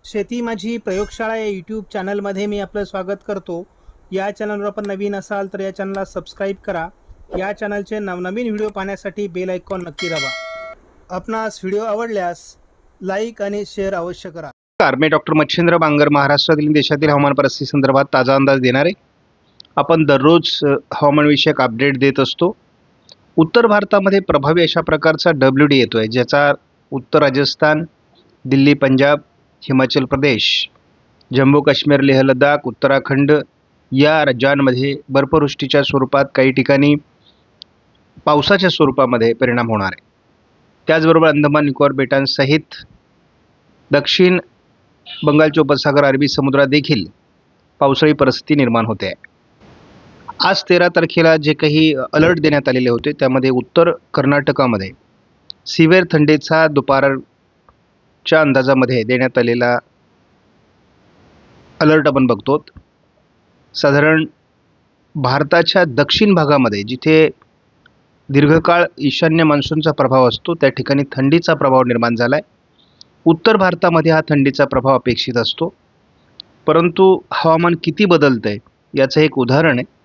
शेती माझी प्रयोगशाळा या यूट्यूब चॅनलमध्ये मी आपलं स्वागत करतो. या चॅनलवर आपण नवीन असाल तर या चॅनलला सबस्क्राईब करा. या चॅनलचे नवनवीन व्हिडिओ पाहण्यासाठी बेल आयकॉन नक्की दाबा. आपणास व्हिडिओ आवडल्यास लाईक आणि शेअर अवश्य करा. मी डॉक्टर मच्छिंद्र बांगर महाराष्ट्रातील देशातील हवामान परिस्थिती संदर्भात ताजा अंदाज देणार आहे. आपण दररोज हवामानविषयक अपडेट देत असतो. उत्तर भारतामध्ये प्रभावी अशा प्रकारचा WD येतोय, ज्याचा उत्तर राजस्थान, दिल्ली, पंजाब, हिमाचल प्रदेश, जम्मू काश्मीर, लेह लडाख, उत्तराखंड या राज्यांमध्ये बर्फवृष्टीच्या स्वरूपात काही ठिकाणी पावसाच्या स्वरूपामध्ये परिणाम होणार आहे. त्याचबरोबर अंदमान निकोबार बेटांसहित दक्षिण बंगालच्या उपसागर, अरबी समुद्रात देखील पावसाळी परिस्थिती निर्माण होते आहे. आज 13 तारखेला जे काही अलर्ट देण्यात आलेले होते त्यामध्ये उत्तर कर्नाटकामध्ये सिव्हिअर थंडीचा दुपारच्या अंदाजामध्ये देण्यात आलेला अलर्ट आपण बघतो. साधारण भारताच्या दक्षिण भागामध्ये जिथे दीर्घकाळ ईशान्य मान्सूनचा प्रभाव असतो त्या ठिकाणी थंडीचा प्रभाव निर्माण झाला आहे. उत्तर भारतामध्ये हा थंडीचा प्रभाव अपेक्षित असतो, परंतु हवामान किती बदलतं आहे याचं एक उदाहरण आहे.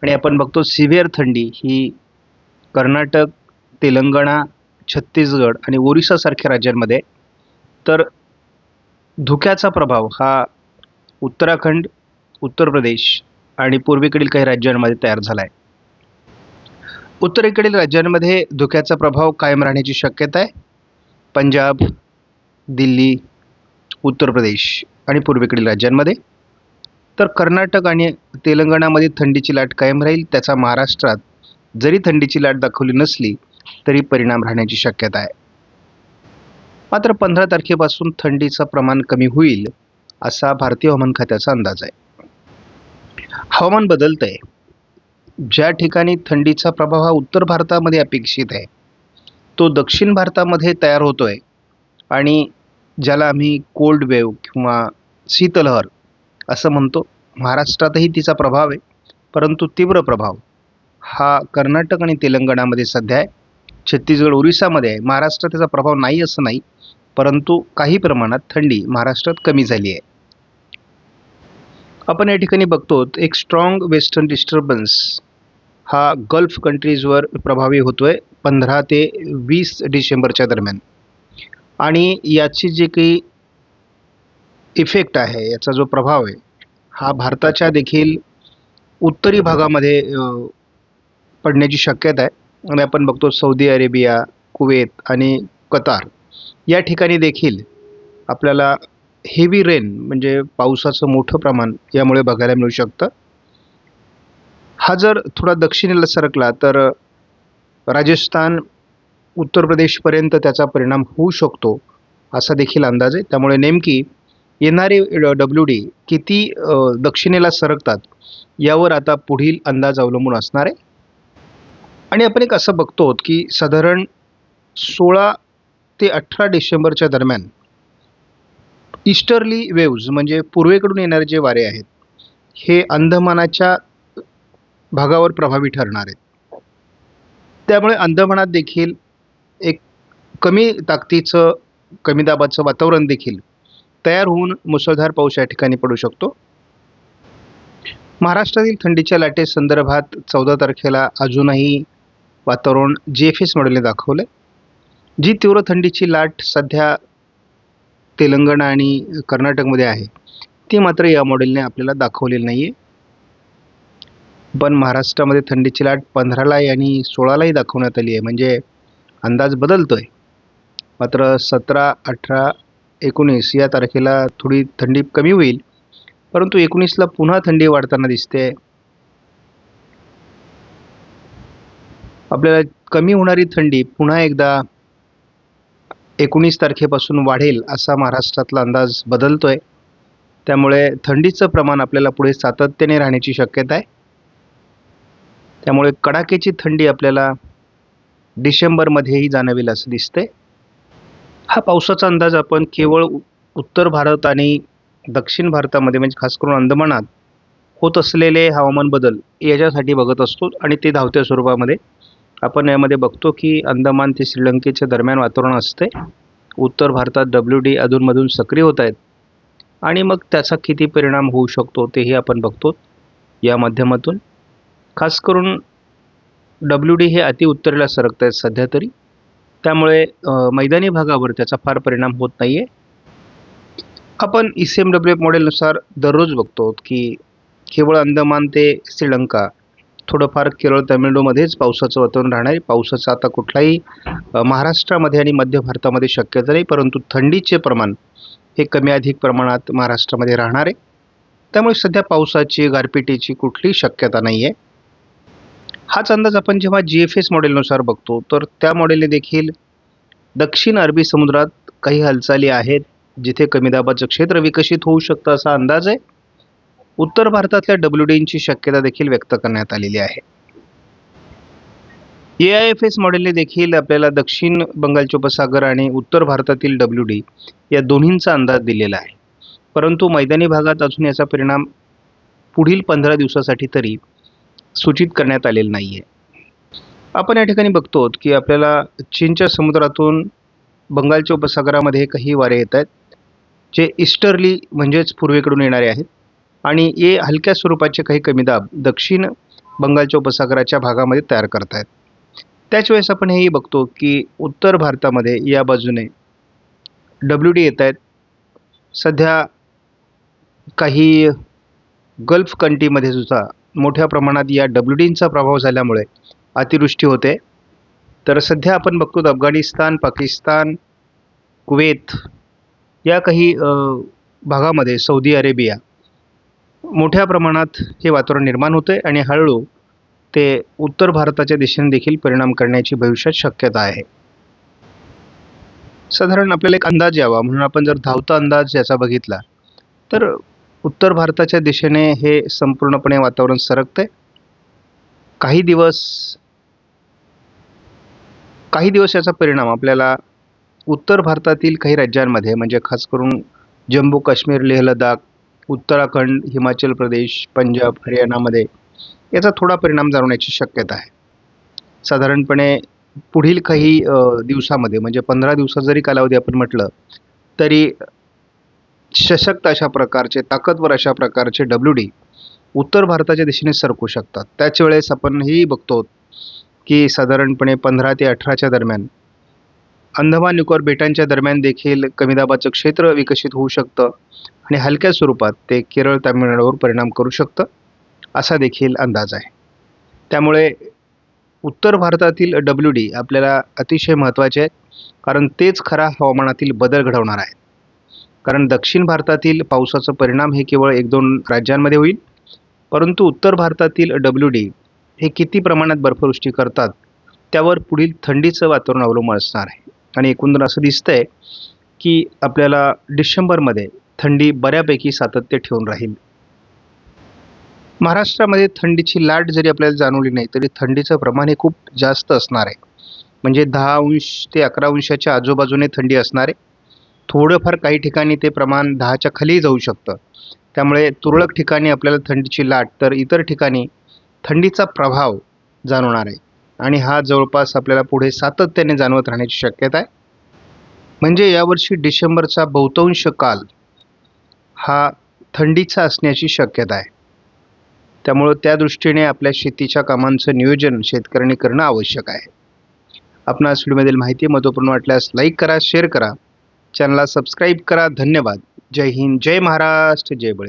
आणि आपण बघतो सिव्हिअर थंडी ही कर्नाटक, तेलंगणा, छत्तीसगड आणि ओरिसासारख्या राज्यांमध्ये, तर धुक्याचा प्रभाव हा उत्तराखंड, उत्तर प्रदेश आणि पूर्वेकडील काही राज्यांमध्ये तयार झाला आहे. उत्तरेकडील राज्यांमध्ये धुक्याचा प्रभाव कायम राहण्याची शक्यता आहे. पंजाब, दिल्ली, उत्तर प्रदेश आणि पूर्वेकडील राज्यांमध्ये. तर कर्नाटक आणि तेलंगणामध्ये थंडीची लाट कायम राहील. त्याचा महाराष्ट्रात जरी थंडीची लाट दाखवली नसली तरी परिणाम राहण्याची शक्यता आहे. मात्र 15 तारखेपासून थंडीचं प्रमाण कमी होईल असा भारतीय हवामान खात्याचा अंदाज आहे. हवामान बदलतं आहे. ज्या ठिकाणी थंडीचा प्रभाव हा उत्तर भारतामध्ये अपेक्षित आहे तो दक्षिण भारतामध्ये तयार होतोय आणि ज्याला आम्ही कोल्ड वेव्ह किंवा शीतलहर असं म्हणतो. महाराष्ट्रातही तिचा प्रभाव आहे, परंतु तीव्र प्रभाव हा कर्नाटक आणि तेलंगणामध्ये सध्या आहे. छत्तीसगड, ओरिसामध्ये आहे. महाराष्ट्रात त्याचा प्रभाव नाही असं नाही, परंतु काही प्रमाणात थंडी महाराष्ट्रात कमी झाली आहे. आपण या ठिकाणी बघतो एक स्ट्रॉंग वेस्टर्न डिस्टर्बन्स हा गल्फ कंट्रीजवर प्रभावी होतोय 15 ते 20 डिसेंबरच्या दरम्यान. आणि याची जी काही इफेक्ट आहे, याचा जो प्रभाव आहे हा भारताच्या देखील उत्तरी भागामध्ये पडण्याची शक्यता आहे. आणि आपण बघतो सौदी अरेबिया, कुवेत आणि कतार या ठिकाणी देखील आपल्याला हेवी रेन म्हणजे पावसाचं मोठं प्रमाण यामुळे बघायला मिळू शकतं. हा जर थोडा दक्षिणेला सरकला तर राजस्थान, उत्तर प्रदेशपर्यंत त्याचा परिणाम होऊ शकतो असा देखील अंदाज आहे. त्यामुळे नेमकी येणारे WD किती दक्षिणेला सरकतात यावर आता पुढील अंदाज अवलंबून असणार आहे. आणि आपण एक असं बघतो की साधारण 16 ते 18 डिसेंबरच्या दरम्यान ईस्टर्ली वेव्ज म्हणजे पूर्वेकडून येणारे जे वारे आहेत हे अंदमानाच्या भागावर प्रभावी ठरणार आहेत. त्यामुळे अंदमानात देखील एक कमी ताकदीचं, कमी दाबाचं वातावरण देखील तयार होऊन मुसळधार पाऊस या ठिकाणी पडू शकतो. महाराष्ट्रातील थंडीच्या लाटेसंदर्भात 14 तारखेला अजूनही वातावरण GFS मॉडेलने दाखवलं. जी तीव्र थंडीची लाट सध्या तेलंगणा आणि कर्नाटकमध्ये आहे ती मात्र या मॉडेलने आपल्याला दाखवलेली नाही आहे. पण महाराष्ट्रामध्ये थंडीची लाट 15ला आणि 16लाही दाखवण्यात आली आहे, म्हणजे अंदाज बदलतोय. मात्र 17, 18, 19 या तारखेला थोडी थंडी कमी होईल, परंतु 19ला पुन्हा थंडी वाढताना दिसते. आपल्याला कमी होणारी थंडी पुन्हा एकदा 19 तारखेपासून वाढेल असा महाराष्ट्रातला अंदाज बदलतोय. त्यामुळे थंडीचं प्रमाण आपल्याला पुढे सातत्याने राहण्याची शक्यता आहे. त्यामुळे कडाक्याची थंडी आपल्याला डिसेंबरमध्येही जाणवेल असं दिसतंय. हा पावसाचा अंदाज आपण केवळ उत्तर भारत आणि दक्षिण भारतामध्ये म्हणजे खास करून अंदमानात होत असलेले हवामान बदल याच्यासाठी बघत असतो. आणि ते धावत्या स्वरूपामध्ये आपण यामध्ये बघतो की अंदमान ते श्रीलंकेच्या दरम्यान वातावरण असते. उत्तर भारतात WD अधूनमधून सक्रिय होत आहेत आणि मग त्याचा किती परिणाम होऊ शकतो तेही आपण बघतो या माध्यमातून. खास करून WD हे अति उत्तरेला सरकत आहेत सध्या तरी, त्यामुळे मैदानी भागावर त्याचा फार परिणाम होत नाही आहे. आपण ECMWF मॉडेलनुसार दररोज बघतो की केवळ अंदमान ते श्रीलंका, थोडंफार केरळ तामिळनाडूमध्येच पावसाचं वातावरण राहणार आहे. पावसाचा आता कुठलाही महाराष्ट्रामध्ये आणि मध्य भारतामध्ये शक्यता नाही, परंतु थंडीचे प्रमाण हे कमी अधिक प्रमाणात महाराष्ट्रामध्ये राहणार आहे. त्यामुळे सध्या पावसाची, गारपिटीची कुठलीही शक्यता नाही आहे. हाच अंदाज आपण जेव्हा GFS मॉडेलनुसार बघतो, तर त्या मॉडेलने देखील दक्षिण अरबी समुद्रात काही हालचाली आहेत, जिथे कमी दाबाचं क्षेत्र विकसित होऊ शकतं असा अंदाज आहे. उत्तर भारतातल्या WDची शक्यता देखील व्यक्त करण्यात आलेली आहे. AIFS मॉडेलने देखील आपल्याला दक्षिण बंगालचे उपसागर आणि उत्तर भारतातील WD या दोन्हींचा अंदाज दिलेला आहे. परंतु मैदानी भागात अजून याचा परिणाम पुढील 15 दिवसासाठी तरी सूचित करण्यात आलेला नाही आहे. आपण या ठिकाणी बघतो की आपल्याला चीनच्या समुद्रातून बंगालच्या उपसागरामध्ये काही वारे येत आहेत, जे ईस्टर्ली म्हणजेच पूर्वेकडून येणारे आहेत, आणि हे हलक्या स्वरूपाचे काही कमी दाब दक्षिण बंगालच्या उपसागराच्या भागामध्ये तयार करत आहेत. त्याच वेळेस आपण हेही बघतो की उत्तर भारतामध्ये या बाजूने WD येत आहेत. सध्या काही गल्फ कंट्रीमध्ये सुद्धा मोठ्या प्रमाणात या WDचा प्रभाव झाल्यामुळे अतिवृष्टी होते. तर सध्या आपण बघतो अफगाणिस्तान, पाकिस्तान, कुवेत या काही भागामध्ये, सौदी अरेबिया, मोठ्या प्रमाणात हे वातावरण निर्माण होते आणि हळूहळू ते उत्तर भारताच्या दिशेने देखील परिणाम करण्याची भविष्यात शक्यता आहे. साधारण आपल्याला एक अंदाज यावा म्हणून आपण जर धावता अंदाज याचा बघितला, तर उत्तर भारताच्या दिशेने हे संपूर्णपणे वातावरण सरकते. काही दिवस याचा परिणाम आपल्याला उत्तर भारतातील काही राज्यांमध्ये, म्हणजे खास करून जम्मू काश्मीर, लेह लडाख, उत्तराखंड, हिमाचल प्रदेश, पंजाब, हरियाणामध्ये याचा थोडा परिणाम जाणवण्याची शक्यता आहे. साधारणपणे पुढील काही दिवसामध्ये, म्हणजे 15 दिवसाचा जरी कालावधी आपण म्हटलं तरी सशक्त अशा प्रकारचे, ताकदवर अशा प्रकारचे WD उत्तर भारताच्या दिशेने सरकू शकतात. त्याच वेळेस आपण हेही बघतो की साधारणपणे 15 ते 18च्या दरम्यान अंदमान निकोबार बेटांच्या दरम्यान देखील कमी दाबाचं क्षेत्र विकसित होऊ शकतं आणि हलक्या स्वरूपात ते केरळ, तामिळनाडूवर परिणाम करू शकतं असा देखील अंदाज आहे. त्यामुळे उत्तर भारतातील WD आपल्याला अतिशय महत्त्वाचे आहेत, कारण तेच खरा हवामानातील बदल घडवणार आहे. कारण दक्षिण भारतातील पावसाचा परिणाम हे केवळ 1-2 राज्यांमध्ये होईल, परंतु उत्तर भारतातील WD हे किती प्रमाणात बर्फवृष्टी करतात त्यावर पुढील थंडीचं वातावरण अवलंबून असणार आहे. आणि एकूण असं दिसतंय की आपल्याला डिसेंबरमध्ये थंडी बऱ्यापैकी सातत्य ठेवून राहील. महाराष्ट्रामध्ये थंडीची लाट जरी आपल्याला जाणवली नाही, तरी थंडीचं प्रमाण हे खूप जास्त असणार आहे. म्हणजे 10 अंश ते 11 अंशाच्या आजूबाजूने थंडी असणार आहे. थोडंफार काही ठिकाणी ते प्रमाण 10च्या खाली जाऊ शकतं. त्यामुळे तुरळक ठिकाणी आपल्याला थंडीची लाट, तर इतर ठिकाणी थंडीचा प्रभाव जाणवणार आहे. आणि हा जवळपास आपल्याला पुढे सातत्याने जाणवत राहण्याची शक्यता आहे. म्हणजे यावर्षी डिसेंबरचा बहुतांश काल हा थंडीचा असण्याची शक्यता आहे. त्यामुळं त्या दृष्टीने आपल्या शेतीच्या कामांचं नियोजन शेतकऱ्यांनी करणं आवश्यक आहे. आपणास व्हिडिओमधील माहिती महत्त्वपूर्ण वाटल्यास लाईक करा, शेअर करा, चॅनलला सबस्क्राईब करा. धन्यवाद. जय हिंद, जय महाराष्ट्र, जय बळी.